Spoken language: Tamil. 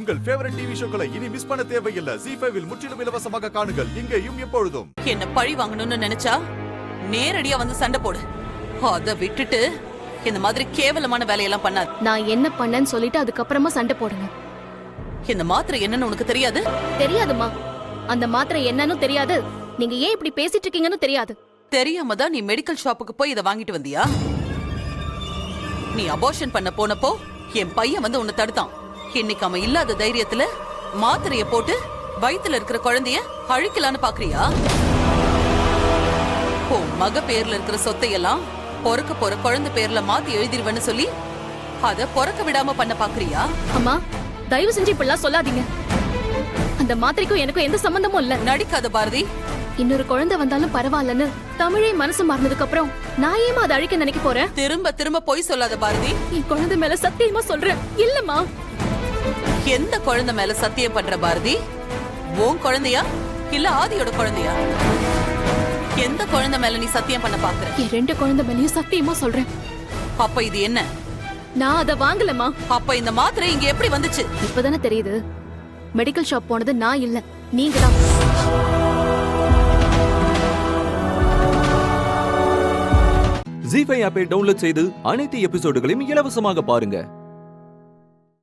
உங்கள் ஃபேவரட் டிவி ஷோக்களை இனி மிஸ் பண்ண தேவையில்லை. ZEE5 இல் முற்றிலும் இலவசமாக காணுங்கள். இங்கேயும் எப்பொழுதும். என்ன பழி வாங்கணும்னு நினைச்சா நேரடியா வந்து சண்டை போடு. அத விட்டுட்டு இந்த மாதிரி கேவலமான வேலையெல்லாம் பண்ணாது. நான் என்ன பண்ணேன்னு சொல்லிட்டு அதுக்கப்புறமா சண்டை போடுங்க. இந்த மாத்திரை என்னன்னு உனக்கு தெரியாது? தெரியாதுமா. அந்த மாத்திரை என்னன்னு தெரியாது. நீங்க ஏன் இப்படி பேசிட்டு இருக்கீங்கன்னு தெரியாது. தெரியாம தான் நீ மெடிக்கல் ஷாப்புக்கு போய் இதை வாங்கிட்டு வந்தியா? நீ அபார்ஷன் பண்ண போனப்போ என் பையன் வந்து உன்னை தடுத்தான். இன்னைக்கு அவன் இல்லாத தைரியத்துல மாத்திரைய போட்டு வயித்துல இருக்கிற குழந்தைய அழிக்கலான்னு பாக்குறியா? உன் மக பேர்ல இருக்கிற சொத்தையெல்லாம் பொறக்க போற குழந்தை பேர்ல மாத்தி எழுதிருவேன்னு சொல்லி அத பொறக்க விடாம பண்ண பாக்குறியா? அம்மா, தயவு செஞ்சு இப்படிலாம் சொல்லாதீங்க. அந்த மாத்திரைக்கும் எனக்கும் எந்த சம்பந்தமும் இல்ல. நடிக்காத பாரதி. இன்னொரு குழந்தை வந்தாலும் பரவாயில்லன்னு தமிழே மனசு மாறினதுக்கு அப்புறம் நான் ஏமா அதை அழிக்க நினைக்க போறேன்? திரும்ப திரும்ப பொய் சொல்லாத பாரதி. என் குழந்தை மேல சத்தியமா சொல்றேன். இல்லம்மா. எந்த குழந்தை மேல சத்தியம் பண்ற பாரதி? உன் குழந்தையா இல்ல ஆதியோட குழந்தையா? எந்த குழந்தை மேல நீ சத்தியம் பண்ண பாக்குற? என் 2 குழந்தை மேலயும் சத்தியமா சொல்றேன். அப்ப இது என்ன? நான் அதை வாங்கலமா. அப்ப இந்த மாத்திரை இங்க எப்படி வந்துச்சு? இப்பதானே தெரியுது. மெடிக்கல் ஷாப் போனது நான் இல்ல, நீங்க தான். ZEE5 ஆப்பை டவுன்லோட் செய்து அனைத்து எபிசோடுகளையும் இலவசமாக பாருங்க.